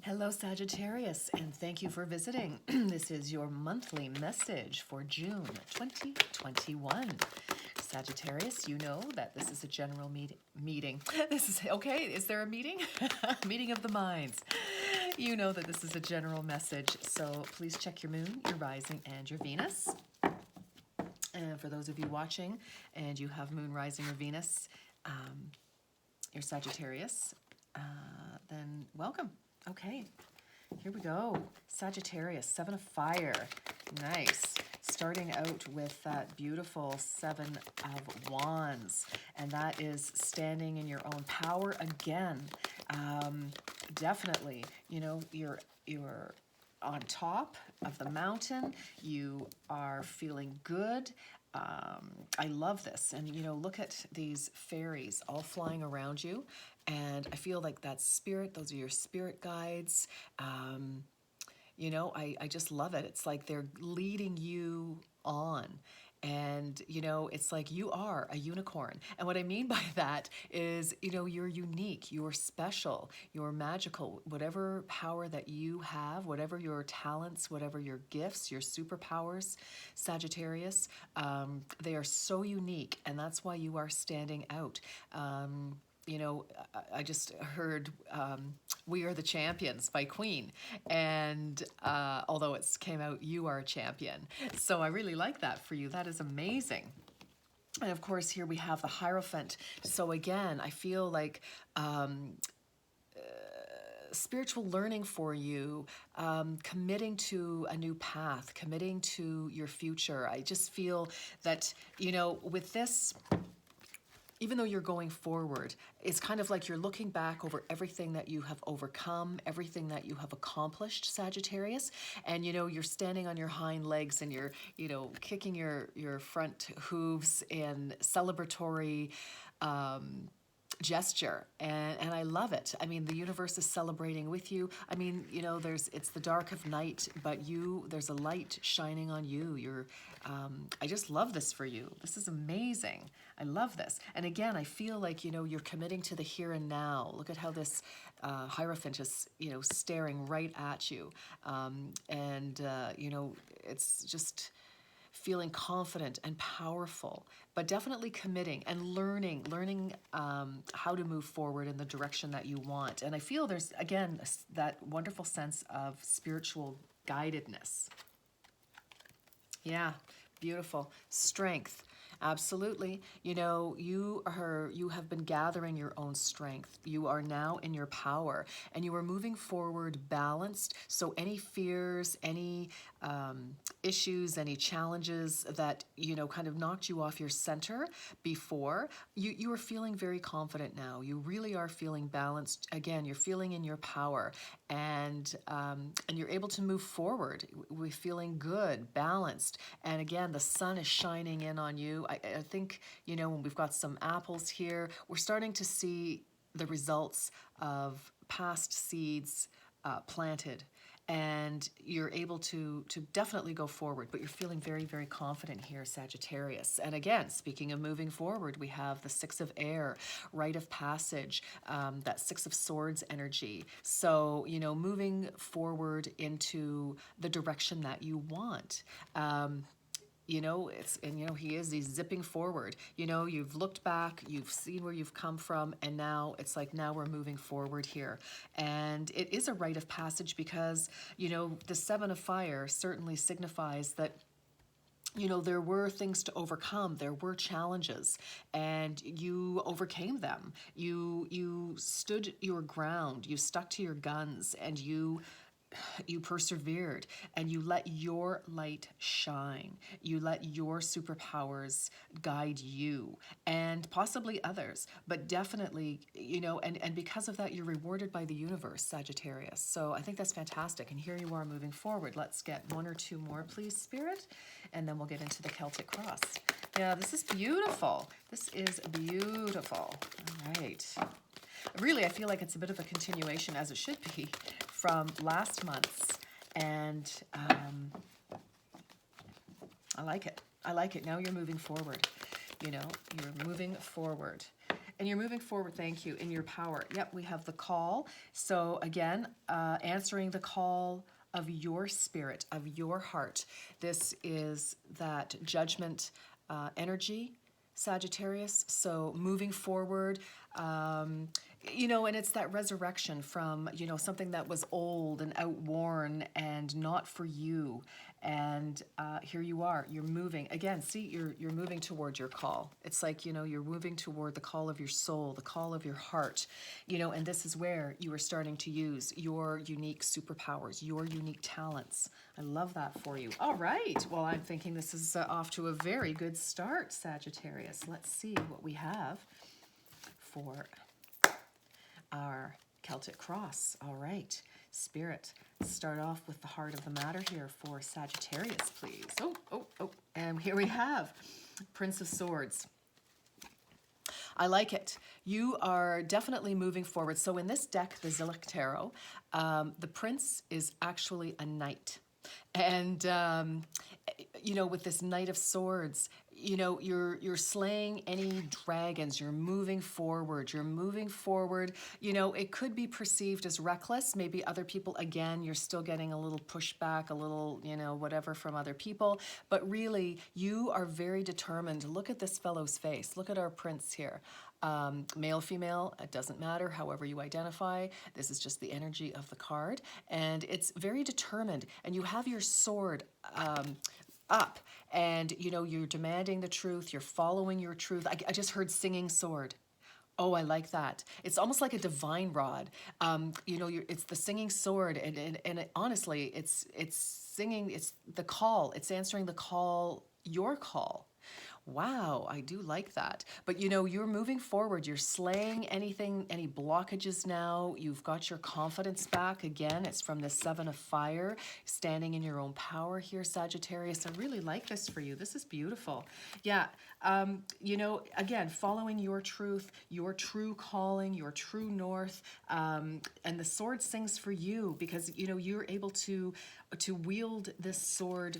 Hello, Sagittarius, and thank you for visiting. This is your monthly message for June 2021. Sagittarius, you know that this is a general meeting. This is, okay, is there a meeting? Meeting of the minds. You know that this is a general message, so please check your moon, your rising, and your Venus. And for those of you watching and you have moon, rising, or Venus, you're Sagittarius, then welcome. Okay, here we go. Sagittarius, 7 of fire. Nice. Starting out with that beautiful 7 of wands. And that is standing in your own power again. Definitely, you know, you're on top of the mountain. You are feeling good. I love this. And, you know, look at these fairies all flying around you. And I feel like that's spirit. Those are your spirit guides. You know, I just love it. It's like they're leading you on. And, you know, it's like you are a unicorn. And what I mean by that is, you know, you're unique, you're special, you're magical. Whatever power that you have, whatever your talents, whatever your gifts, your superpowers, Sagittarius, they are so unique. And that's why you are standing out. You know, I just heard We Are the Champions by Queen. And although it came out, You Are a Champion. So I really like that for you. That is amazing. And of course, here we have the Hierophant. So again, I feel like spiritual learning for you, committing to a new path, committing to your future. I just feel that, you know, with this, even though you're going forward, it's kind of like you're looking back over everything that you have overcome, everything that you have accomplished, Sagittarius, and, you know, you're standing on your hind legs and you're, you know, kicking your front hooves in celebratory gesture, and I love it. I mean, the universe is celebrating with you. I mean, you know, it's the dark of night, but there's a light shining on you. I just love this for you. This is amazing. I love this. And again, I feel like, you know, you're committing to the here and now. Look at how this Hierophant is, you know, staring right at you. You know, it's just feeling confident and powerful, but definitely committing and learning how to move forward in the direction that you want. And I feel there's, again, that wonderful sense of spiritual guidedness. Yeah, beautiful. Strength. Absolutely. You know, you have been gathering your own strength. You are now in your power and you are moving forward balanced. So any fears, any issues, any challenges that, you know, kind of knocked you off your center before, you are feeling very confident now. You really are feeling balanced. Again, you're feeling in your power, and you're able to move forward. We're feeling good, balanced. And again, the sun is shining in on you. I think, you know, when we've got some apples here, we're starting to see the results of past seeds planted. And you're able to definitely go forward, but you're feeling very, very confident here, Sagittarius. And again, speaking of moving forward, we have the 6 of air, rite of passage, that 6 of swords energy. So, you know, moving forward into the direction that you want. You know, he's zipping forward. You know, you've looked back, you've seen where you've come from, and now it's like, now we're moving forward here. And it is a rite of passage because, you know, the 7 of fire certainly signifies that, you know, there were things to overcome, there were challenges, and you overcame them. You stood your ground, you stuck to your guns, and you persevered, and you let your light shine. You let your superpowers guide you and possibly others, but definitely, you know, and because of that, you're rewarded by the universe, Sagittarius. So I think that's fantastic. And here you are moving forward. Let's get 1 or 2 more, please, Spirit, and then we'll get into the Celtic cross. Yeah, this is beautiful. This is beautiful. All right. Really, I feel like it's a bit of a continuation, as it should be, from last month's, and I like it. I like it. Now you're moving forward. You know, you're moving forward. And you're moving forward, thank you, in your power. Yep, we have the call. So again, answering the call of your spirit, of your heart. This is that judgment energy, Sagittarius. So moving forward, you know, and it's that resurrection from, you know, something that was old and outworn and not for you. And here you are, you're moving. Again, see, you're moving toward your call. It's like, you know, you're moving toward the call of your soul, the call of your heart, you know, and this is where you are starting to use your unique superpowers, your unique talents. I love that for you. All right, well, I'm thinking this is off to a very good start, Sagittarius. Let's see what we have for our Celtic cross. All right, Spirit, start off with the heart of the matter here for Sagittarius, please. Oh, and here we have Prince of Swords. I like it. You are definitely moving forward. So in this deck, the Zillick Tarot, the Prince is actually a knight. And, you know, with this Knight of Swords, you know, you're slaying any dragons, you're moving forward, you know, it could be perceived as reckless. Maybe other people, again, you're still getting a little pushback, a little, you know, whatever from other people, but really you are very determined. Look at this fellow's face. Look at our prince here. Male, female, it doesn't matter, however you identify. This is just the energy of the card, and it's very determined, and you have your sword up, and you know, you're demanding the truth, you're following your truth. I just heard singing sword. Oh, I like that. It's almost like a divine rod. You know, it's the singing sword, and honestly, it's singing, it's the call, it's answering the call, your call. Wow, I do like that. But you know, you're moving forward. You're slaying anything, any blockages now. You've got your confidence back. Again, it's from the Seven of Fire, standing in your own power here, Sagittarius. I really like this for you. This is beautiful. Yeah, you know, again, following your truth, your true calling, your true north, and the sword sings for you because, you know, you're able to wield this sword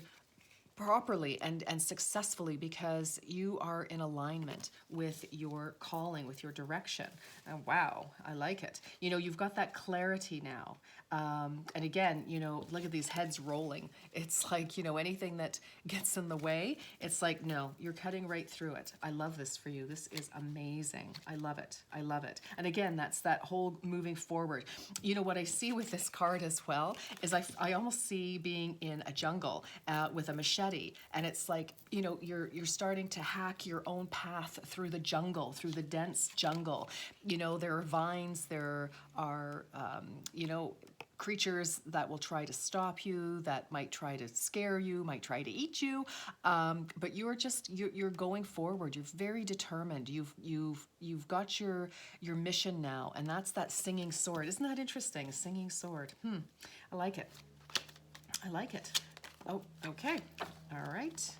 properly and successfully because you are in alignment with your calling, with your direction. And wow, I like it. You know, you've got that clarity now. And again, you know, look at these heads rolling. It's like, you know, anything that gets in the way, it's like, no, you're cutting right through it. I love this for you. This is amazing. I love it. I love it. And again, that's that whole moving forward. You know, what I see with this card as well is I almost see being in a jungle with a machete. And it's like, you know, you're starting to hack your own path through the jungle, through the dense jungle. You know, there are vines, there are, you know, creatures that will try to stop you, that might try to scare you, might try to eat you. But you're going forward. You're very determined. You've got your mission now, and that's that singing sword. Isn't that interesting? Singing sword. I like it. I like it. Oh, okay. All right.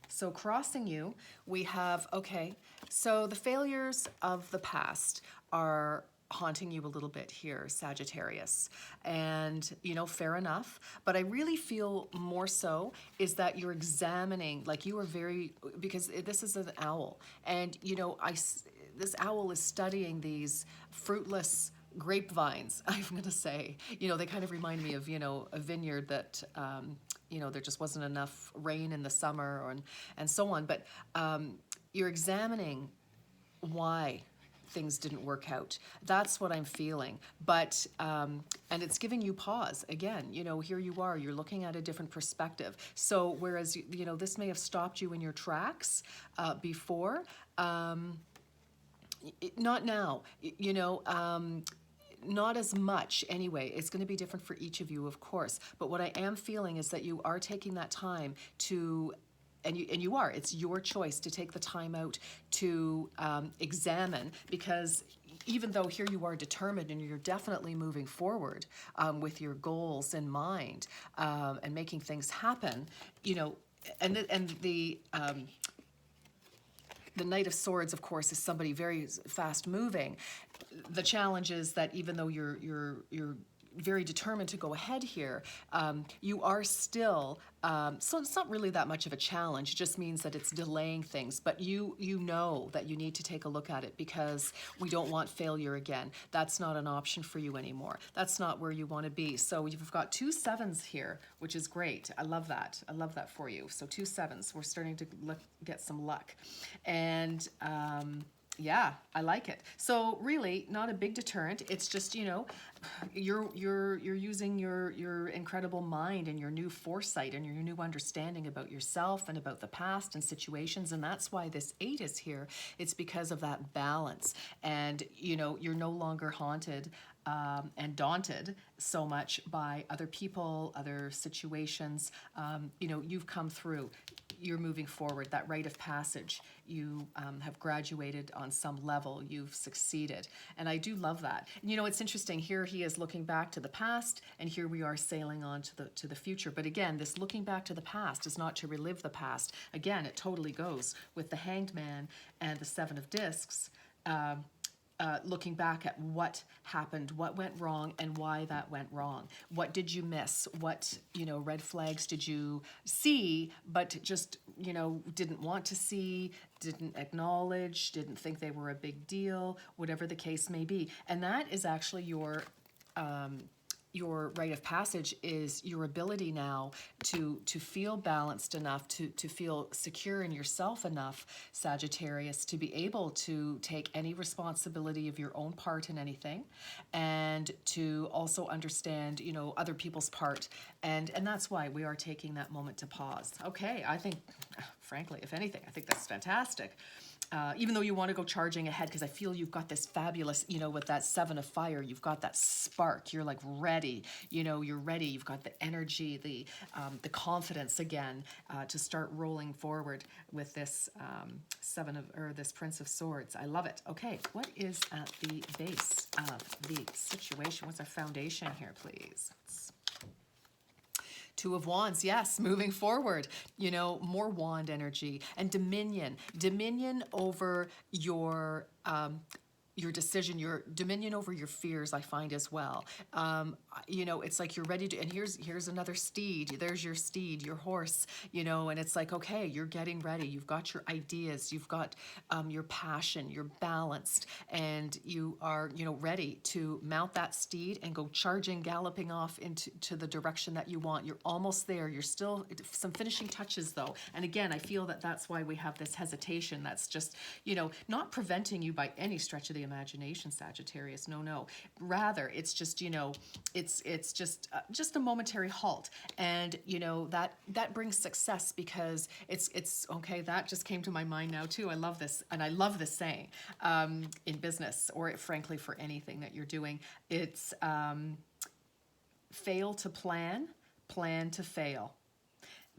So crossing you, we have, okay, so the failures of the past are haunting you a little bit here, Sagittarius. And, you know, fair enough. But I really feel more so is that you're examining, like you are very, because this is an owl. And, you know, this owl is studying these fruitless grapevines, I'm going to say. You know, they kind of remind me of, you know, a vineyard that, you know, there just wasn't enough rain in the summer and so on. But you're examining why things didn't work out. That's what I'm feeling. But, and it's giving you pause. Again, you know, here you are, you're looking at a different perspective. So whereas, you know, this may have stopped you in your tracks before, not now, you know, not as much anyway. It's going to be different for each of you, of course. But what I am feeling is that you are taking that time to, and you are, it's your choice to take the time out to examine, because even though here you are determined and you're definitely moving forward with your goals in mind and making things happen, you know, and the Knight of Swords, of course, is somebody very fast moving. The challenge is that even though you're very determined to go ahead here, you are still, so it's not really that much of a challenge. It just means that it's delaying things. But you know that you need to take a look at it, because we don't want failure again. That's not an option for you anymore. That's not where you want to be. So you've got 2 sevens here, which is great. I love that. I love that for you. So 2 sevens. We're starting to get some luck. And yeah, I like it. So really, not a big deterrent. It's just, you're using your incredible mind and your new foresight and your new understanding about yourself and about the past and situations, and that's why this 8 is here. It's because of that balance, and you're no longer haunted and daunted so much by other people, other situations. You've come through. You're moving forward. That rite of passage. You have graduated on some level. You've succeeded, and I do love that. And, it's interesting. Here he is looking back to the past, and here we are sailing on to the future. But again, this looking back to the past is not to relive the past. Again, it totally goes with the Hanged Man and the 7 of Discs. Looking back at what happened, what went wrong, and why that went wrong. What did you miss? What, red flags did you see, but just, didn't want to see, didn't acknowledge, didn't think they were a big deal, whatever the case may be. And that is actually your rite of passage, is your ability now to feel balanced enough, to feel secure in yourself enough, Sagittarius, to be able to take any responsibility of your own part in anything, and to also understand, other people's part. And that's why we are taking that moment to pause. Okay, I think, frankly, if anything, I think that's fantastic. Even though you want to go charging ahead, because I feel you've got this fabulous, with that 7 of fire, you've got that spark. You're like ready. You're ready. You've got the energy, the confidence again to start rolling forward with this this Prince of Swords. I love it. Okay, what is at the base of the situation? What's our foundation here, please? 2 of Wands, yes, moving forward, more wand energy and dominion over your decision, your dominion over your fears, I find as well. It's like you're ready to, and here's another steed. There's your steed, your horse, and it's like, okay, you're getting ready. You've got your ideas, you've got your passion, you're balanced, and you are, ready to mount that steed and go charging, galloping off into the direction that you want. You're almost there. You're still some finishing touches though. And again, I feel that that's why we have this hesitation. That's just, not preventing you by any stretch of the imagination, Sagittarius. No. Rather, it's just, it's just a momentary halt, and that brings success, because it's okay. That just came to my mind now too. I love this, and I love this saying in business, or frankly for anything that you're doing. It's fail to plan, plan to fail.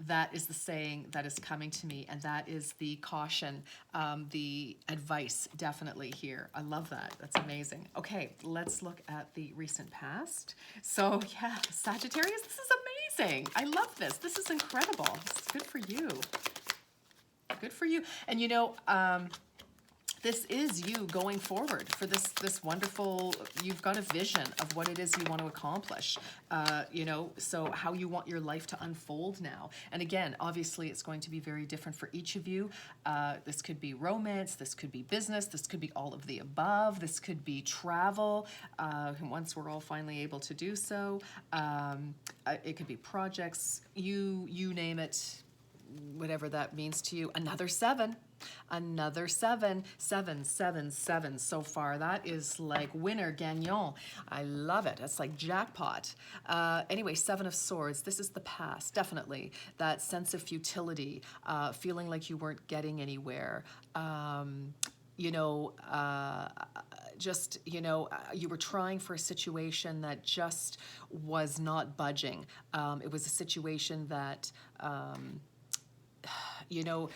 That is the saying that is coming to me, and that is the caution, the advice definitely here. I love that. That's amazing. Okay, let's look at the recent past. So yeah, Sagittarius, this is amazing. I love this. This is incredible. This is good for you. Good for you. And this is you going forward for this wonderful, you've got a vision of what it is you want to accomplish, so how you want your life to unfold now. And again, obviously it's going to be very different for each of you. This could be romance, this could be business, this could be all of the above, this could be travel, once we're all finally able to do so. It could be projects, you name it, whatever that means to you. Another 7. Another 7. 7, 7, 7 so far. That is like winner gagnant. I love it. That's like jackpot. Anyway, 7 of Swords. This is the past, definitely. That sense of futility, feeling like you weren't getting anywhere. You were trying for a situation that just was not budging. It was a situation that you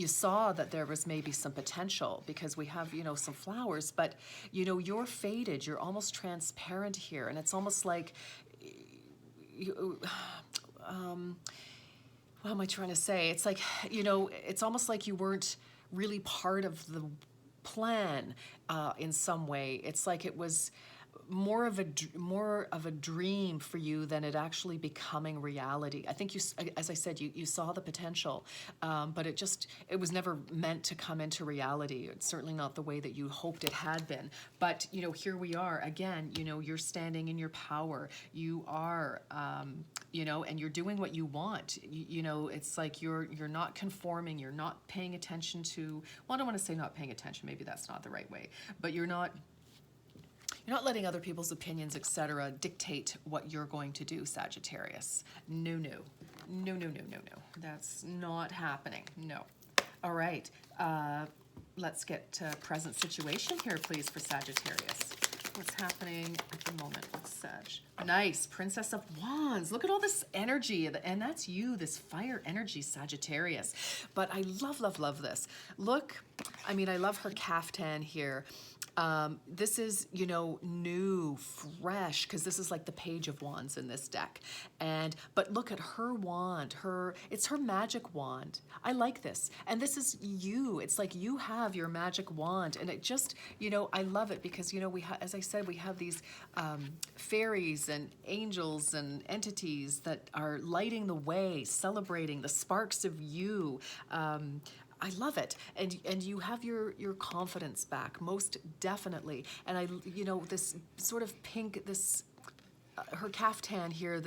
saw that there was maybe some potential, because we have, some flowers, but, you're faded. You're almost transparent here. And it's almost like, what am I trying to say? It's like, it's almost like you weren't really part of the plan in some way. It's like it was more of a dream for you than it actually becoming reality. I think as I said, you saw the potential, but it was never meant to come into reality. It's certainly not the way that you hoped it had been. But here we are again. You're standing in your power. You are, and you're doing what you want. It's like you're not conforming. You're not paying attention to. Well, I don't want to say not paying attention. Maybe that's not the right way. But you're not letting other people's opinions, etc., dictate what you're going to do, Sagittarius. No. That's not happening. No. All right. Let's get to present situation here, please, for Sagittarius. What's happening at the moment with Sag? Nice. Princess of Wands. Look at all this energy. And that's you, this fire energy, Sagittarius. But I love this. Look, I love her caftan here. This is, new, fresh, because this is like the Page of Wands in this deck. But look at her wand, it's her magic wand. I like this. And this is you. It's like you have your magic wand. And it just, I love it because, as I said, we have these fairies and angels and entities that are lighting the way, celebrating the sparks of you. I love it, and you have your confidence back, most definitely. And this sort of pink, her caftan here,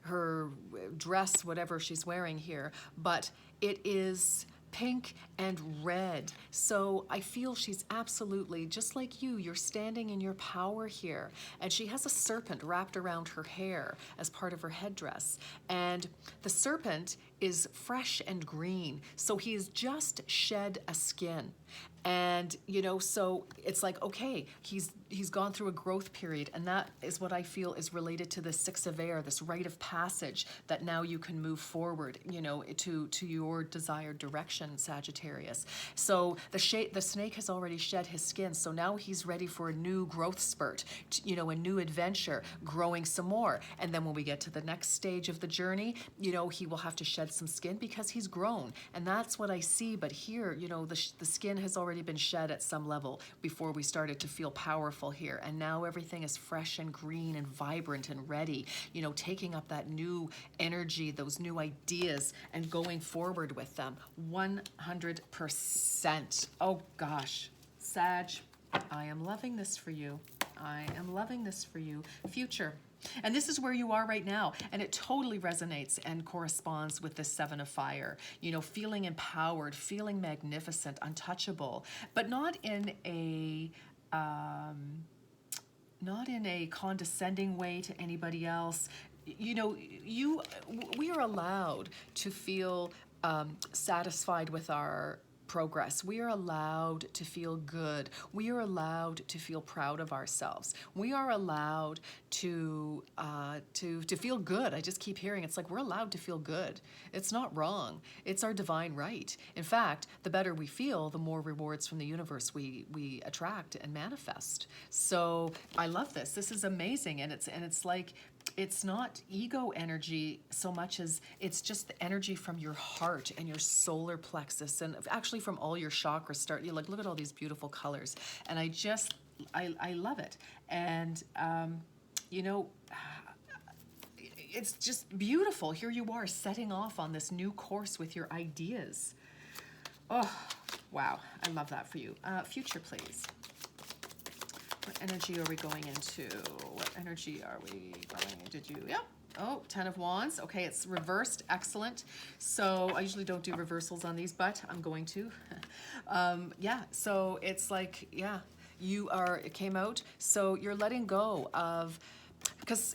her dress, whatever she's wearing here, but it is pink and red. So I feel she's absolutely, just like you're standing in your power here. And she has a serpent wrapped around her hair as part of her headdress. And the serpent is fresh and green. So he's just shed a skin. And, so it's like, okay, he's gone through a growth period, and that is what I feel is related to the Six of Air, this rite of passage that now you can move forward, to your desired direction, Sagittarius. So the snake has already shed his skin, so now he's ready for a new growth spurt, a new adventure, growing some more. And then when we get to the next stage of the journey, he will have to shed some skin because he's grown. And that's what I see. But here, the skin has already been shed at some level before we started to feel powerful here. And now everything is fresh and green and vibrant and ready, taking up that new energy, those new ideas, and going forward with them 100%. Oh gosh, Sag, I am loving this for you. I am loving this for you. Future. And this is where you are right now. And it totally resonates and corresponds with the Seven of Fire. Feeling empowered, feeling magnificent, untouchable, but not in a condescending way to anybody else. We are allowed to feel satisfied with our progress. We are allowed to feel good. We are allowed to feel proud of ourselves. We are allowed to feel good. I just keep hearing it's like we're allowed to feel good. It's not wrong. It's our divine right. In fact, the better we feel, the more rewards from the universe we attract and manifest. So I love this. This is amazing, and it's like, it's not ego energy so much as it's just the energy from your heart and your solar plexus, and actually from all your chakras. Look at all these beautiful colors, and I love it. And it's just beautiful. Here you are setting off on this new course with your ideas. Oh, wow, I love that for you. Future, please. What energy are we going into? What energy are we going into? Oh, Ten of Wands. Okay, it's reversed. Excellent. So I usually don't do reversals on these, but I'm going to. So it's like, it came out. So you're letting go of, because,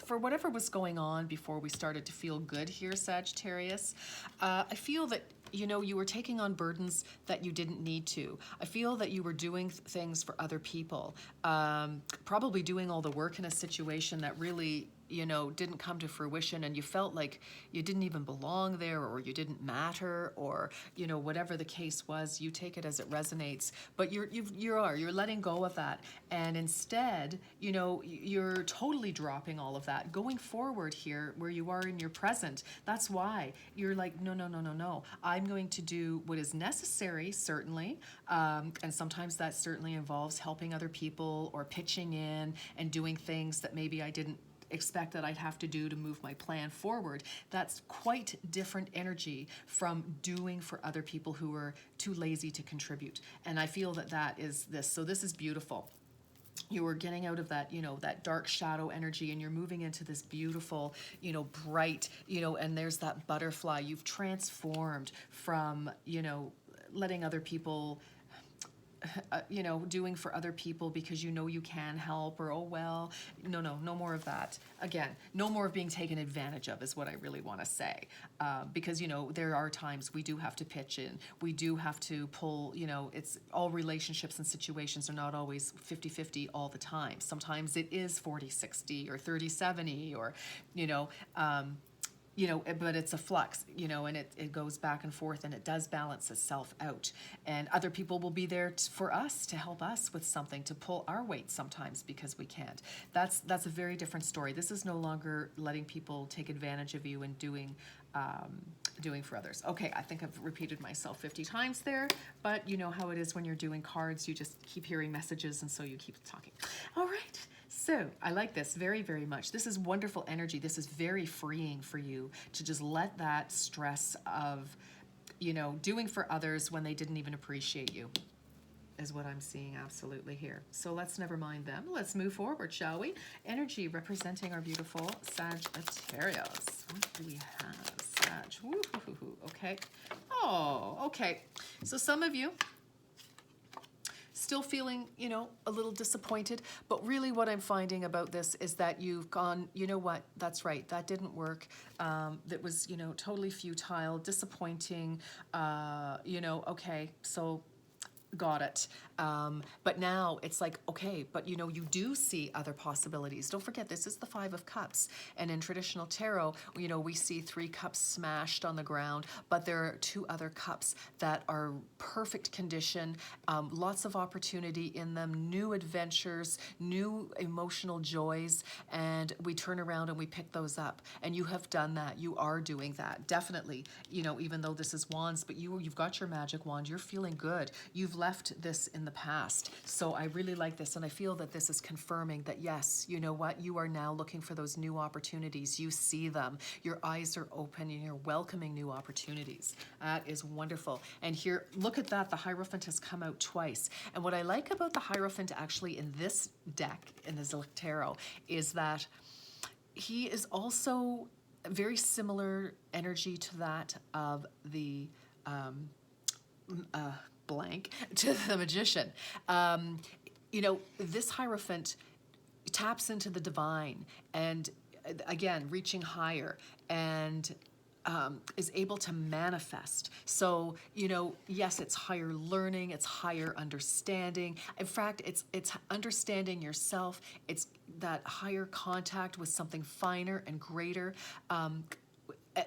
for whatever was going on before we started to feel good here, Sagittarius, I feel that you were taking on burdens that you didn't need to. I feel that you were doing things for other people, probably doing all the work in a situation that really you know, didn't come to fruition and you felt like you didn't even belong there or you didn't matter or, you know, whatever the case was, you take it as it resonates. But you're letting go of that. And instead, you know, you're totally dropping all of that. Going forward here where you are in your present, that's why you're like, no, no, no, no, no. I'm going to do what is necessary, certainly. And sometimes that certainly involves helping other people or pitching in and doing things that maybe I didn't expect that I'd have to do to move my plan forward. That's quite different energy from doing for other people who are too lazy to contribute. And I feel that that is this. So this is beautiful. You are getting out of that, you know, that dark shadow energy and you're moving into this beautiful, you know, bright, you know, and there's that butterfly. You've transformed from, you know, letting other people you know, doing for other people because you know you can help or, oh, well, no, no, no more of that. Again, no more of being taken advantage of is what I really want to say. Because, you know, there are times we do have to pitch in. We do have to pull, you know, it's all relationships and situations are not always 50-50 all the time. Sometimes it is 40-60 or 30-70 or, you know, but it's a flux, you know, and it goes back and forth and it does balance itself out. And other people will be there for us to help us with something, to pull our weight sometimes because we can't. That's a very different story. This is no longer letting people take advantage of you and doing for others. Okay, I think I've repeated myself 50 times there, but you know how it is when you're doing cards, you just keep hearing messages and so you keep talking. All right. So I like this very, very much. This is wonderful energy. This is very freeing for you to just let that stress of, you know, doing for others when they didn't even appreciate you is what I'm seeing absolutely here. So let's never mind them. Let's move forward, shall we? Energy representing our beautiful Sagittarius. What do we have? Sag. Woo-hoo-hoo-hoo. Okay. Oh, okay. So some of you still feeling, you know, a little disappointed, but really what I'm finding about this is that you've gone, you know what, that's right, that didn't work. That was, you know, totally futile, disappointing, you know, okay, so got it. But now it's like, okay, but you know, you do see other possibilities. Don't forget, this is the Five of Cups. And in traditional tarot, you know, we see 3 cups smashed on the ground, but there are 2 other cups that are perfect condition, lots of opportunity in them, new adventures, new emotional joys, and we turn around and we pick those up. And you have done that. You are doing that. Definitely, you know, even though this is wands, but you've got your magic wand. You're feeling good. You've left this in the past. So I really like this, and I feel that this is confirming that yes, you know what, you are now looking for those new opportunities. You see them, your eyes are open, and you're welcoming new opportunities. That is wonderful. And here, look at that, the Hierophant has come out twice. And what I like about the Hierophant actually in this deck, in the Zilliq Tarot, is that he is also very similar energy to that of the blank to the Magician. You know, this Hierophant taps into the divine and again, reaching higher and is able to manifest. So, you know, yes, it's higher learning, it's higher understanding. In fact, it's understanding yourself. It's that higher contact with something finer and greater.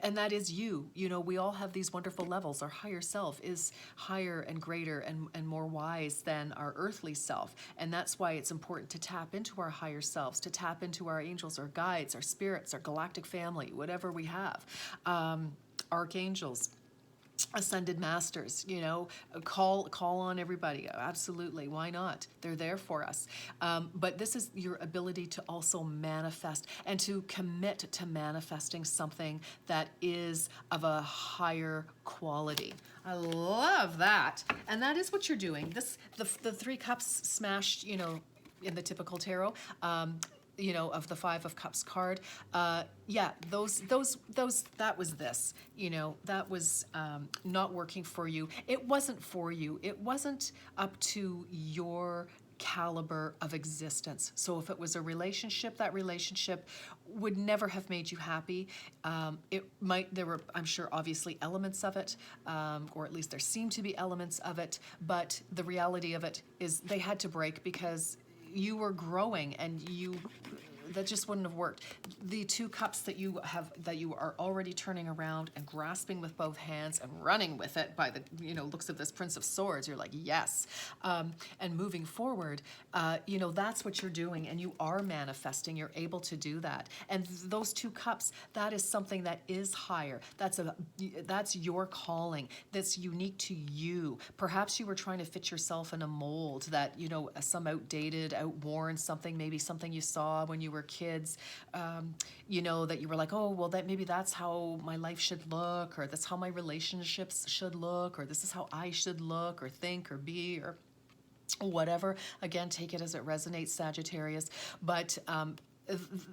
And that is you. You know, we all have these wonderful levels. Our higher self is higher and greater and more wise than our earthly self. And that's why it's important to tap into our higher selves, to tap into our angels, our guides, our spirits, our galactic family, whatever we have. Archangels, ascended masters, you know, call on everybody. Absolutely. Why not? They're there for us. But this is your ability to also manifest and to commit to manifesting something that is of a higher quality. I love that. And that is what you're doing. The 3 cups smashed, you know, in the typical tarot, you know, of the 5 of Cups card. Yeah, that was this, you know, that was not working for you. It wasn't for you. It wasn't up to your caliber of existence. So if it was a relationship, that relationship would never have made you happy. There were, I'm sure, obviously elements of it, or at least there seemed to be elements of it, but the reality of it is they had to break because you were growing and that just wouldn't have worked. The two cups that you are already turning around and grasping with both hands and running with it by the looks of this Prince of Swords, you're like, yes, and moving forward, that's what you're doing, and you are manifesting. You're able to do that, and those two cups, that is something that is higher. That's your calling. That's unique to you. Perhaps you were trying to fit yourself in a mold that some outdated, outworn something, maybe something you saw when you were kids, that you were like, oh, well, maybe that's how my life should look, or that's how my relationships should look, or this is how I should look or think or be, or whatever. Again, take it as it resonates, Sagittarius. But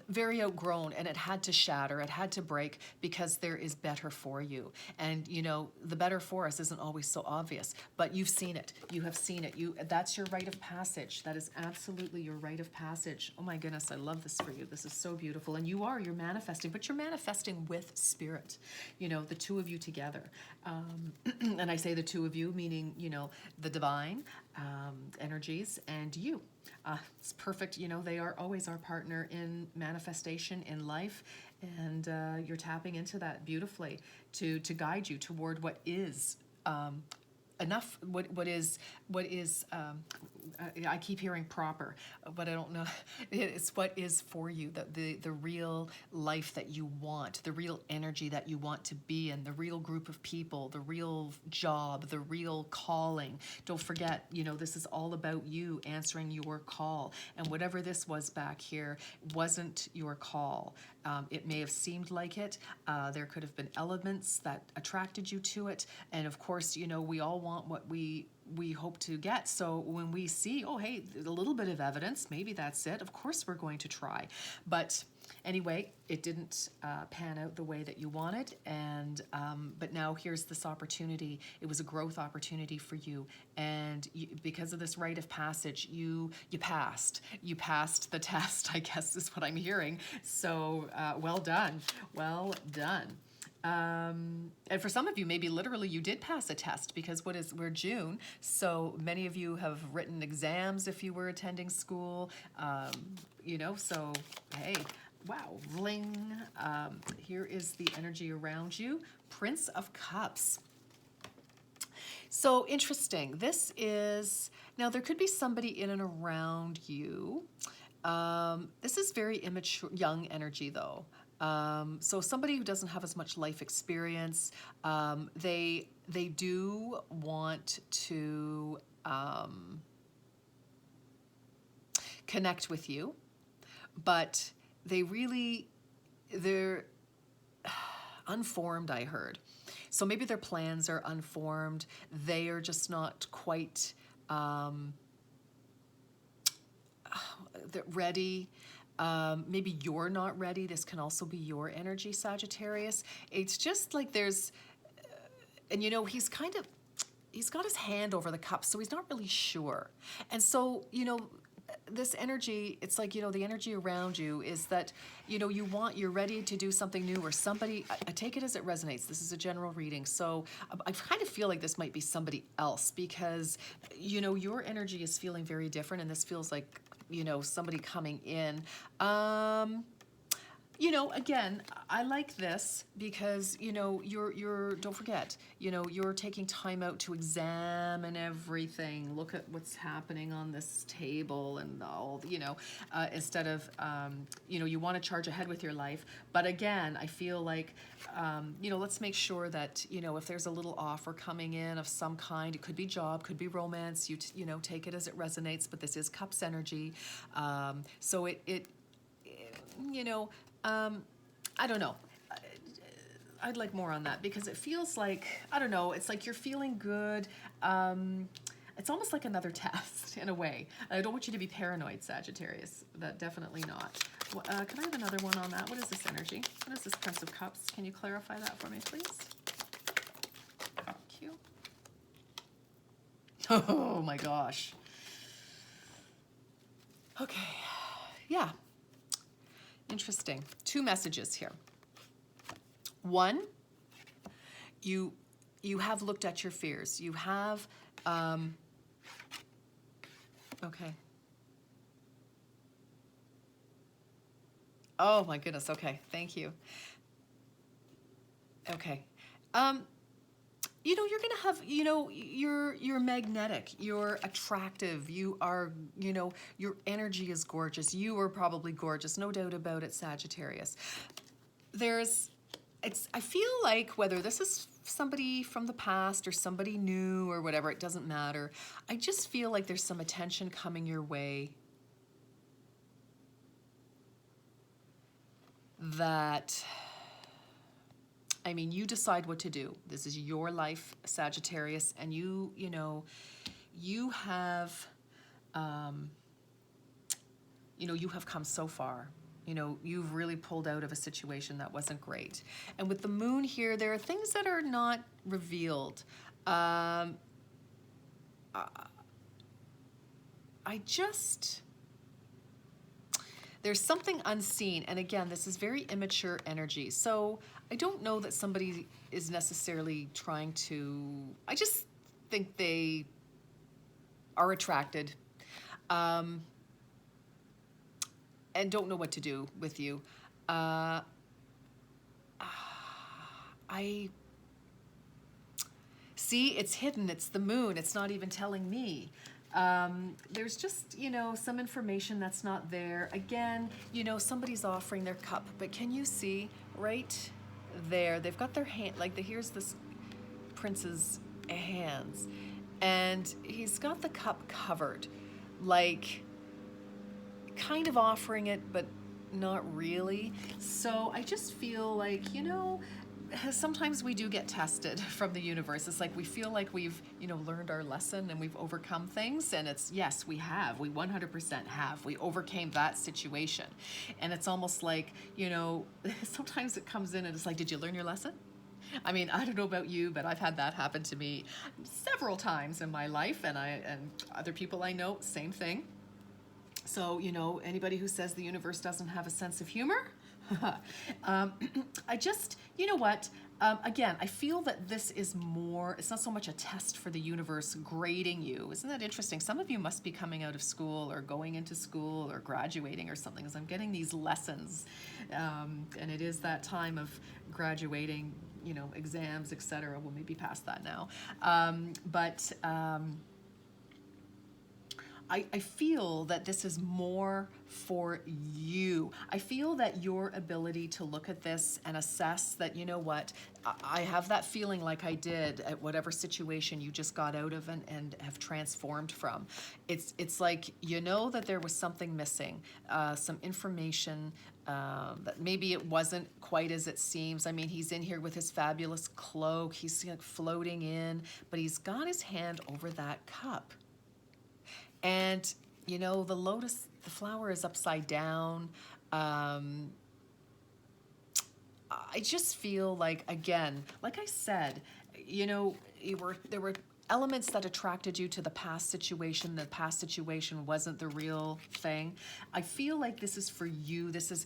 very outgrown, and it had to shatter, it had to break, because there is better for you. And the better for us isn't always so obvious, but you've seen it. You have seen it. That's your rite of passage. That is absolutely your rite of passage. Oh my goodness, I love this for you. This is so beautiful. And you're manifesting, but you're manifesting with spirit, the two of you together. And I say the two of you, meaning the divine energies and you. It's perfect. They are always our partner in manifestation in life, and you're tapping into that beautifully to guide you toward what is enough. What is I keep hearing proper, but I don't know. It's what is for you, the real life that you want, the real energy that you want to be in, the real group of people, the real job, the real calling. Don't forget, this is all about you answering your call. And whatever this was back here wasn't your call. It may have seemed like it. There could have been elements that attracted you to it. And of course, we all want what we hope to get. So when we see, oh, hey, a little bit of evidence, maybe that's it, of course we're going to try. But anyway, it didn't pan out the way that you wanted. And but now here's this opportunity. It was a growth opportunity for you. And because of this rite of passage, you passed. You passed the test, I guess is what I'm hearing. So well done. Well done. And for some of you, maybe literally you did pass a test, because we're June, so many of you have written exams if you were attending school, so hey, wow, bling. Here is the energy around you, Prince of Cups. So interesting. This is, now there could be somebody in and around you. This is very immature, young energy though. So somebody who doesn't have as much life experience, they do want to connect with you, but they're unformed, I heard. So maybe their plans are unformed. They are just not quite ready. Maybe you're not ready. This can also be your energy, Sagittarius. It's just like there's, and he's got his hand over the cup, so he's not really sure. And so, this energy, it's like, the energy around you is that, you're ready to do something new, or somebody, I take it as it resonates. This is a general reading. So I kind of feel like this might be somebody else, because, your energy is feeling very different, and this feels like, somebody coming in. Again, I like this because, you're don't forget, you're taking time out to examine everything. Look at what's happening on this table and all, instead of, you want to charge ahead with your life. But again, I feel like, let's make sure that, if there's a little offer coming in of some kind, it could be job, could be romance, take it as it resonates, but this is Cups energy. So I don't know. I'd like more on that, because it feels like, I don't know, it's like you're feeling good. It's almost like another test in a way. I don't want you to be paranoid, Sagittarius. That definitely not. Can I have another one on that? What is this energy? What is this Prince of Cups? Can you clarify that for me, please? Thank you. Oh my gosh. Okay. Yeah. Interesting. Two messages here. One, you have looked at your fears. You have, okay. Oh my goodness. Okay. Thank you. Okay. Um, you're gonna have, you're magnetic, you're attractive, you are, your energy is gorgeous. You are probably gorgeous, no doubt about it, Sagittarius. There's, I feel like whether this is somebody from the past or somebody new or whatever, it doesn't matter. I just feel like there's some attention coming your way that, I mean, you decide what to do. This is your life, Sagittarius, and you have, um, you have come so far. You've really pulled out of a situation that wasn't great. And with the moon here, there are things that are not revealed. I just, there's something unseen. And again, this is very immature energy. So I don't know that somebody is necessarily trying to, I just think they are attracted. And don't know what to do with you. I see it's hidden. It's the moon. It's not even telling me. There's just, some information that's not there. Again, somebody's offering their cup, but can you see right there? They've got their hand, like here's this prince's hands, and he's got the cup covered, like kind of offering it, but not really. So I just feel like, sometimes we do get tested from the universe. It's like we feel like we've, learned our lesson and we've overcome things. And it's, yes, we have. We 100% have. We overcame that situation. And it's almost like, sometimes it comes in and it's like, did you learn your lesson? I mean, I don't know about you, but I've had that happen to me several times in my life. And other people I know, same thing. So, anybody who says the universe doesn't have a sense of humor, I just, again, I feel that this is more, it's not so much a test for the universe grading you. Isn't that interesting? Some of you must be coming out of school or going into school or graduating or something, because I'm getting these lessons. And it is that time of graduating, exams, etc. We'll maybe past that now. I feel that this is more for you. I feel that your ability to look at this and assess that, I have that feeling like I did at whatever situation you just got out of and have transformed from. It's like, that there was something missing, some information that maybe it wasn't quite as it seems. I mean, he's in here with his fabulous cloak. He's floating in, but he's got his hand over that cup. And, the flower is upside down. I just feel like, again, like I said, there were elements that attracted you to the past situation. The past situation wasn't the real thing. I feel like this is for you. This is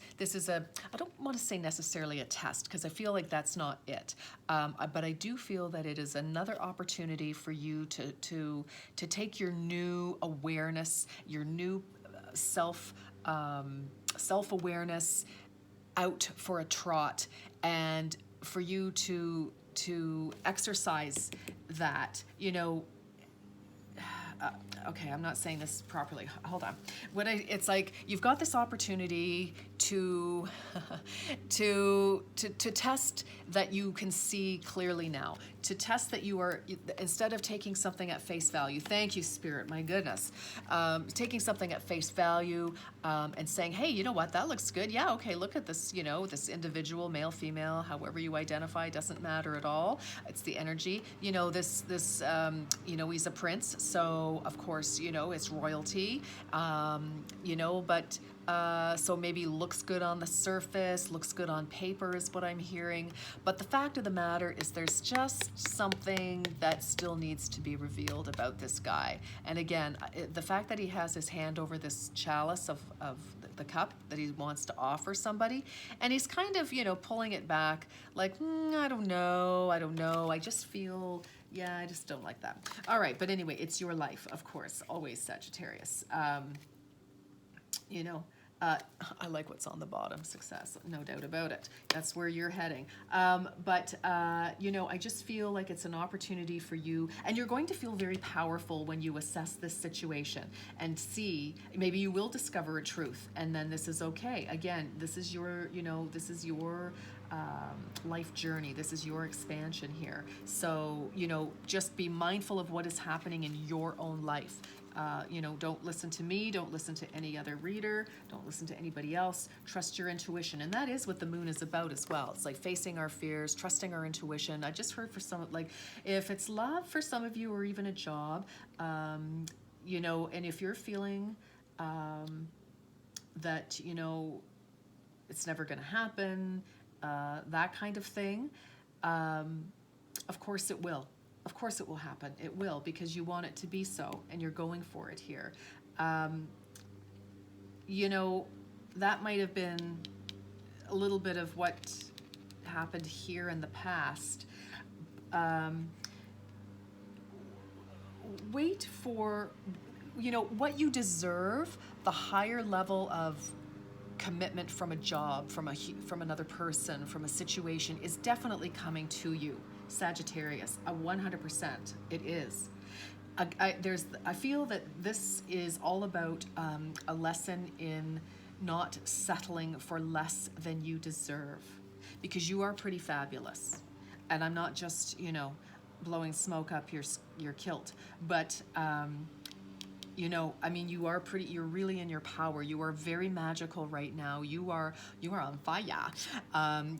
I don't want to say necessarily a test, because I feel like that's not it. But I do feel that it is another opportunity for you to take your new awareness, your new self-awareness out for a trot, and for you to exercise that, okay, I'm not saying this properly. Hold on. It's like you've got this opportunity to to test that you can see clearly now. To test that you are, instead of taking something at face value. Thank you, Spirit. My goodness, taking something at face value and saying, hey, you know what? That looks good. Yeah. Okay. Look at this. This individual, male, female, however you identify, doesn't matter at all. It's the energy. This he's a prince, so of course, it's royalty. But so maybe looks good on the surface, looks good on paper is what I'm hearing. But the fact of the matter is there's just something that still needs to be revealed about this guy. And again, the fact that he has his hand over this chalice of the cup that he wants to offer somebody, and he's kind of, pulling it back like, I don't know. I just feel, yeah, I just don't like that. All right, but anyway, it's your life, of course, always Sagittarius. I like what's on the bottom, success, no doubt about it. That's where you're heading. You know, I just feel like it's an opportunity for you, and you're going to feel very powerful when you assess this situation and see, maybe you will discover a truth, and then this is okay. Again, this is your, you know, this is your life journey. This is your expansion here. So, you know, just be mindful of what is happening in your own life. You know, don't listen to me, don't listen to any other reader, don't listen to anybody else. Trust your intuition. And that is what the moon is about as well. It's like facing our fears, trusting our intuition. I just heard for some, like, if it's love for some of you, or even a job, you know, and if you're feeling that, you know, it's never going to happen, that kind of thing, of course it will. Of course it will happen. It will, because you want it to be so, and you're going for it here. You know, that might have been a little bit of what happened here in the past. Wait for, you know, what you deserve, the higher level of commitment from a job, from another person, from a situation, is definitely coming to you, Sagittarius. 100%, it is. I feel that this is all about a lesson in not settling for less than you deserve, because you are pretty fabulous, and I'm not just, you know, blowing smoke up your kilt, but you know, I mean, you are pretty, you're really in your power. You are very magical right now. You are on fire.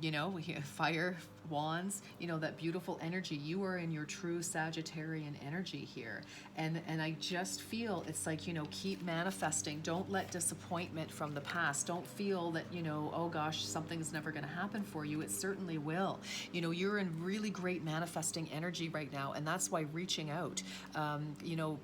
You know, fire wands, you know, that beautiful energy. You are in your true Sagittarian energy here. And I just feel it's like, you know, keep manifesting. Don't let disappointment from the past. Don't feel that, you know, oh gosh, something's never going to happen for you. It certainly will. You know, you're in really great manifesting energy right now. And that's why reaching out, you know,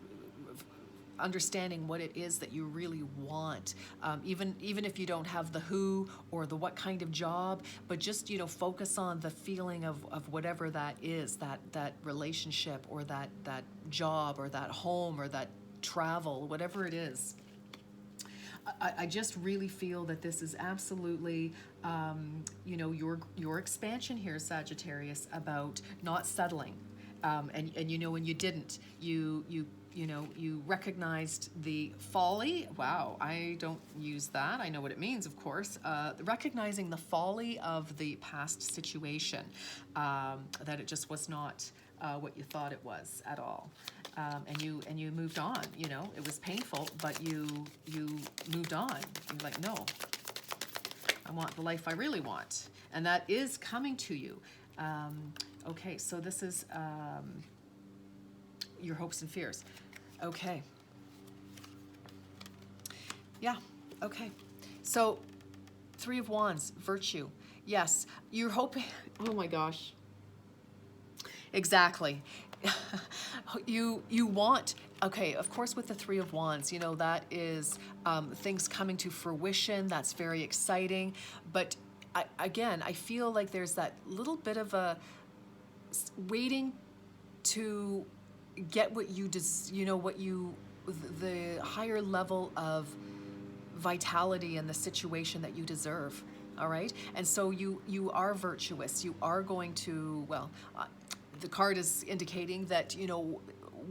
understanding what it is that you really want, even if you don't have the who or the what kind of job, but just, you know, focus on the feeling of whatever that is, that relationship, or that job, or that home, or that travel, whatever it is. I just really feel that this is absolutely, you know, your expansion here, Sagittarius, about not settling, and you know, when you didn't, you know, you recognized the folly. Wow, I don't use that. I know what it means, of course. Recognizing the folly of the past situation, that it just was not what you thought it was at all. And you moved on. You know, it was painful, but you moved on. You're like, no, I want the life I really want, and that is coming to you. Okay, so this is your hopes and fears. Okay. Yeah, okay. So, Three of Wands, virtue. Yes, you're hoping, oh my gosh. Exactly. You want, okay, of course with the Three of Wands, you know, that is things coming to fruition. That's very exciting. But again, I feel like there's that little bit of a waiting to get what you you know, what you, the higher level of vitality in the situation that you deserve. All right, and so you are virtuous. You are going to, well, the card is indicating that, you know,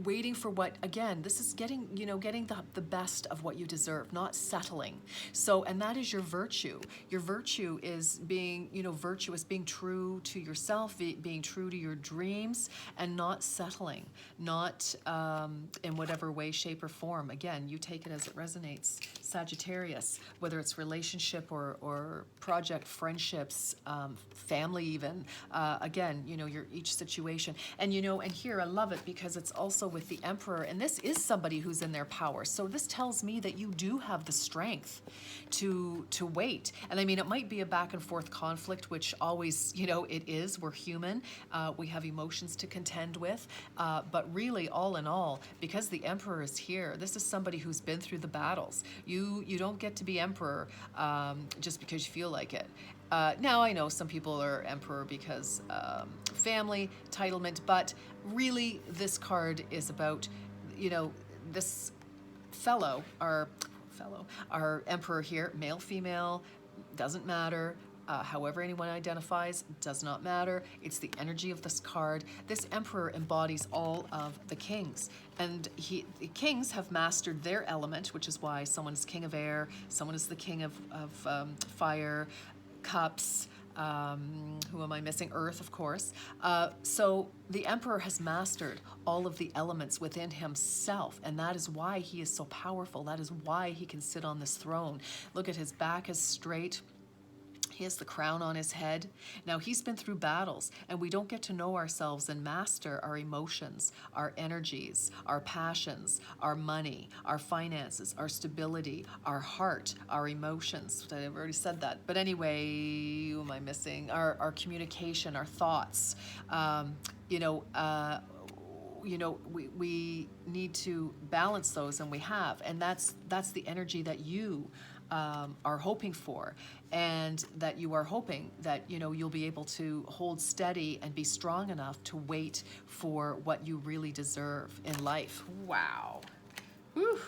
waiting for what, again, this is getting, you know, getting the best of what you deserve, not settling. So, and that is your virtue. Your virtue is being, you know, virtuous, being true to yourself, being true to your dreams, and not settling, not in whatever way, shape, or form. Again, you take it as it resonates. Sagittarius, whether it's relationship or project, friendships, family even, again, you know, your each situation. And, you know, and here I love it because it's also with the Emperor, and this is somebody who's in their power. So this tells me that you do have the strength to wait. And I mean, it might be a back and forth conflict, which always, you know, it is. We're human. We have emotions to contend with. But really, all in all, because the Emperor is here, this is somebody who's been through the battles. You don't get to be Emperor just because you feel like it. Now, I know some people are Emperor because family, entitlement, but really this card is about, you know, this fellow, or fellow. Our emperor here, male, female, doesn't matter. However anyone identifies, does not matter. It's the energy of this card. This emperor embodies all of the kings. And the kings have mastered their element, which is why someone is king of air, someone is the king of fire, cups, who am I missing? Earth, of course. So the emperor has mastered all of the elements within himself, and that is why he is so powerful. That is why he can sit on this throne. Look at his back is straight. He has the crown on his head. Now, he's been through battles, and we don't get to know ourselves and master our emotions, our energies, our passions, our money, our finances, our stability, our heart, our emotions. I've already said that. But anyway, who am I missing? Our communication, our thoughts. We need to balance those, and we have. And that's the energy that you are hoping for, and that you are hoping that you'll be able to hold steady and be strong enough to wait for what you really deserve in life. Wow. Whew.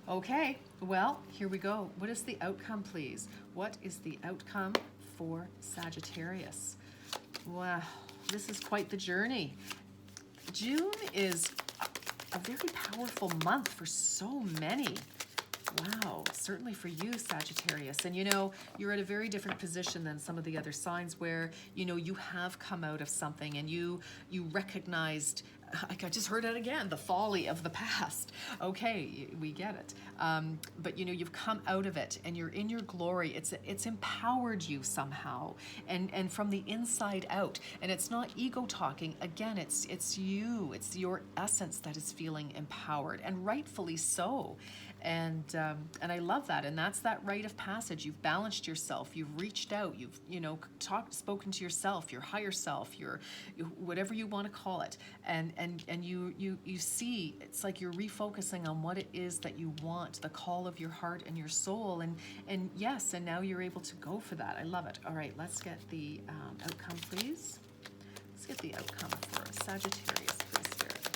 Okay, well, here we go. What is the outcome, please? What is the outcome for Sagittarius? Wow, this is quite the journey. June is a very powerful month for so many. Wow, certainly for you, Sagittarius. And you're at a very different position than some of the other signs where, you have come out of something and you recognized, I just heard it again, the folly of the past. Okay, we get it. But you've come out of it and you're in your glory. It's empowered you somehow, and from the inside out. And it's not ego talking. Again, it's you. It's your essence that is feeling empowered, and rightfully so. And I love that. And that's that rite of passage. You've balanced yourself. You've reached out. You've spoken to yourself, your higher self, your whatever you want to call it. And you see, it's like you're refocusing on what it is that you want, the call of your heart and your soul. And yes, and now you're able to go for that. I love it. All right, let's get the outcome, please. Let's get the outcome for Sagittarius, please, Spirit.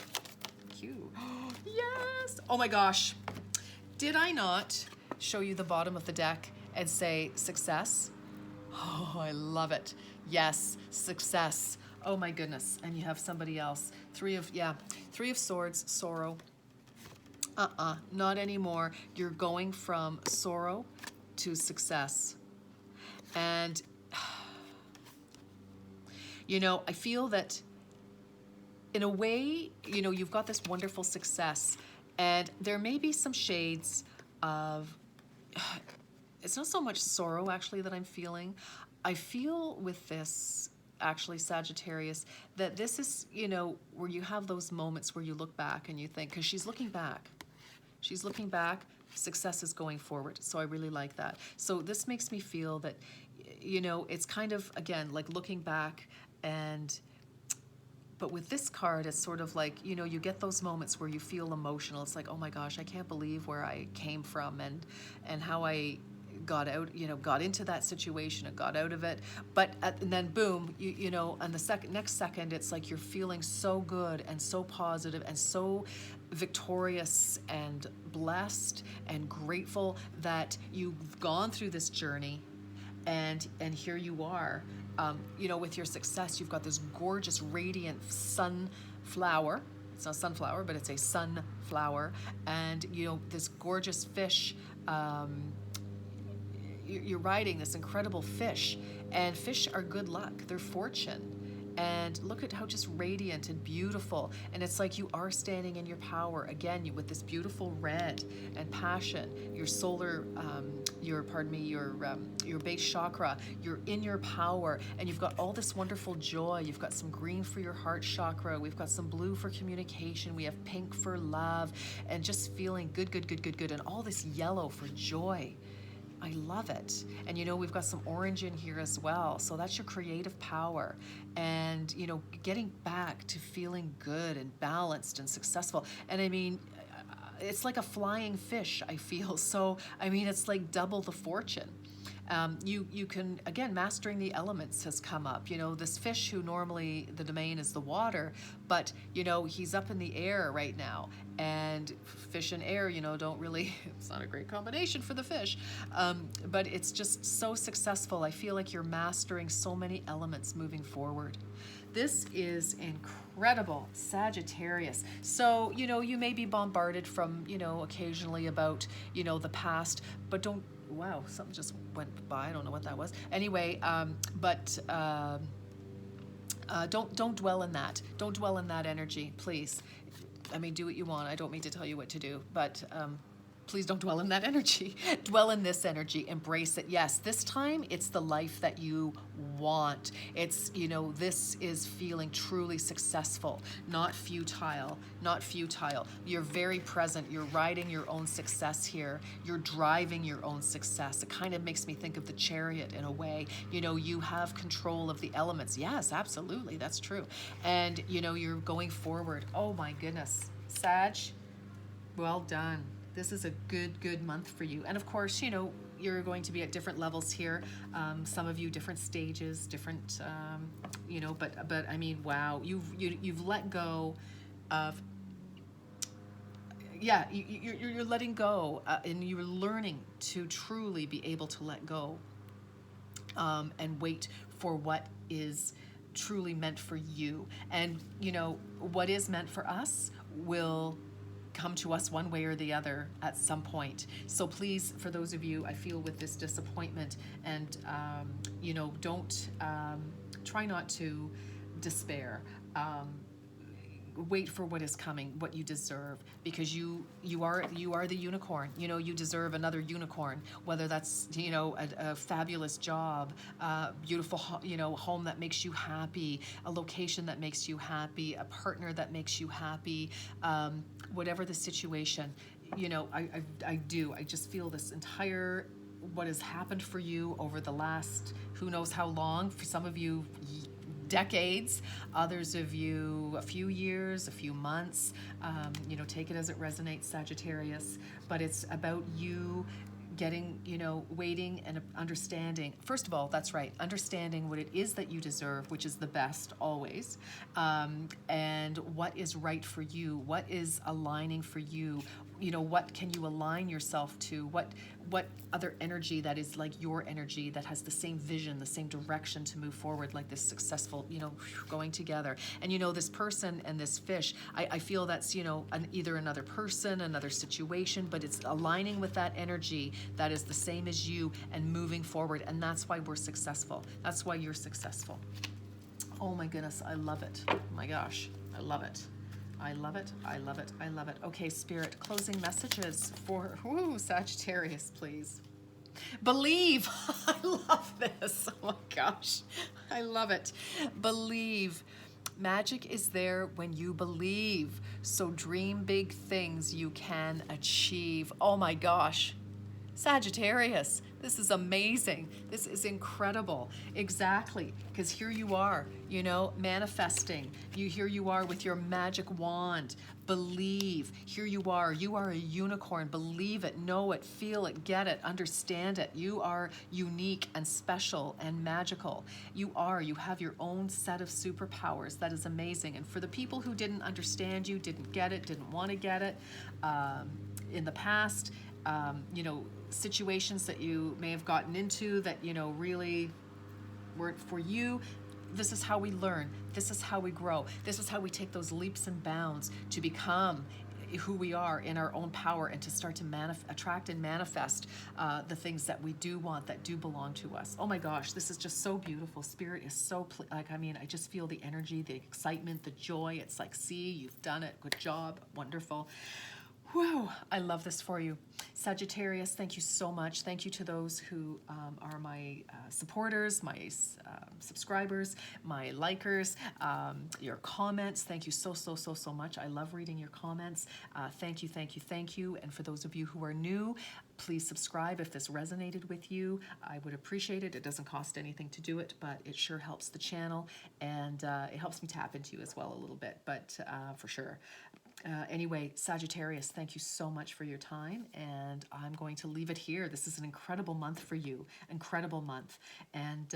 Thank you. Yes. Oh my gosh. Did I not show you the bottom of the deck and say success? Oh, I love it. Yes, success. Oh my goodness. And you have somebody else. Three of Swords, sorrow. Not anymore. You're going from sorrow to success. And, I feel that in a way, you've got this wonderful success. And there may be some shades of, it's not so much sorrow actually that I'm feeling. I feel with this, actually, Sagittarius, that this is, where you have those moments where you look back and you think, because she's looking back. She's looking back, success is going forward. So I really like that. So this makes me feel that, it's kind of, again, like looking back but with this card, it's sort of like, you get those moments where you feel emotional. It's like, oh my gosh, I can't believe where I came from and how I got out, got into that situation and got out of it. But and then boom, and the next second, it's like you're feeling so good and so positive and so victorious and blessed and grateful that you've gone through this journey, and here you are. With your success, you've got this gorgeous, radiant sunflower. It's not sunflower, but it's a sunflower. And, this gorgeous fish, you're riding this incredible fish. And fish are good luck. They're fortune. And look at how just radiant and beautiful. And it's like you are standing in your power. Again, with this beautiful red and passion, your solar, your base chakra, you're in your power. And you've got all this wonderful joy. You've got some green for your heart chakra. We've got some blue for communication. We have pink for love. And just feeling good. And all this yellow for joy. I love it. And we've got some orange in here as well. So that's your creative power. And, getting back to feeling good and balanced and successful. And I mean, it's like a flying fish, I feel. So, I mean, it's like double the fortune. You can, again, mastering the elements has come up. You know, this fish who normally the domain is the water, but, you know, he's up in the air right now. And fish and air, you know, don't really, it's not a great combination for the fish. But it's just so successful. I feel like you're mastering so many elements moving forward. This is incredible, Sagittarius. So, you know, you may be bombarded from, you know, occasionally about, you know, the past, but don't, wow, something just went by. I don't know what that was. Anyway, don't dwell in that. Don't dwell in that energy, please. I mean, do what you want. I don't mean to tell you what to do, but please don't dwell in that energy. Dwell in this energy. Embrace it. Yes, this time it's the life that you want. It's, you know, this is feeling truly successful, not futile, not futile. You're very present. You're riding your own success here. You're driving your own success. It kind of makes me think of the Chariot in a way. You know, you have control of the elements. Yes, absolutely. That's true. And, you know, you're going forward. Oh my goodness. Sag, well done. This is a good month for you. And of course, you know, you're going to be at different levels here. Some of you different stages, different, you know, but I mean, wow, you've let go of, yeah, you're letting go, and you're learning to truly be able to let go, and wait for what is truly meant for you. And, you know, what is meant for us will come to us one way or the other at some point. So please, for those of you, I feel with this disappointment, and you know, don't try not to despair. Wait for what is coming, what you deserve, because you are the unicorn. You know, you deserve another unicorn, whether that's, you know, a fabulous job, beautiful, you know, home that makes you happy, a location that makes you happy, a partner that makes you happy, whatever the situation. You know, I just feel this entire, what has happened for you over the last who knows how long, for some of you decades, others of you a few years, a few months. You know, take it as it resonates, Sagittarius. But it's about you getting, you know, waiting and understanding. First of all, that's right, understanding what it is that you deserve, which is the best always, and what is right for you, what is aligning for you. You know, what can you align yourself to? What other energy that is like your energy, that has the same vision, the same direction to move forward, like this successful, you know, going together. And, you know, this person and this fish, I feel that's, you know, either another person, another situation, but it's aligning with that energy that is the same as you and moving forward. And that's why we're successful. That's why you're successful. Oh my goodness, I love it. Oh my gosh, I love it. I love it, I love it, I love it. Okay, Spirit, closing messages for Sagittarius, please. Believe. I love this. Oh my gosh, I love it. Believe. Magic is there when you believe. So dream big things you can achieve. Oh my gosh. Sagittarius, this is amazing. This is incredible. Exactly, because here you are, you know, manifesting. Here you are with your magic wand. Believe. Here you are a unicorn. Believe it, know it, feel it, get it, understand it. You are unique and special and magical. You have your own set of superpowers. That is amazing. And for the people who didn't understand you, didn't get it, didn't want to get it in the past, you know, situations that you may have gotten into that, you know, really weren't for you. This is how we learn. This is how we grow. This is how we take those leaps and bounds to become who we are in our own power, and to start to attract and manifest the things that we do want, that do belong to us. Oh my gosh, this is just so beautiful. Spirit is so, like, I mean, I just feel the energy, the excitement, the joy. It's like, see, you've done it. Good job. Wonderful. Whew, I love this for you. Sagittarius, thank you so much. Thank you to those who are my supporters, my subscribers, my likers, your comments. Thank you so much. I love reading your comments. Thank you. And for those of you who are new, Please subscribe if this resonated with you. I would appreciate it. It doesn't cost anything to do it, but it sure helps the channel, and it helps me tap into you as well a little bit, but for sure. Anyway, Sagittarius, thank you so much for your time, and I'm going to leave it here. This is an incredible month for you, incredible month, and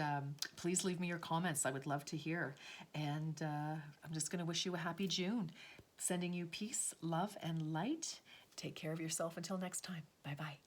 please leave me your comments. I would love to hear, and I'm just going to wish you a happy June. Sending you peace, love, and light. Take care of yourself until next time. Bye-bye.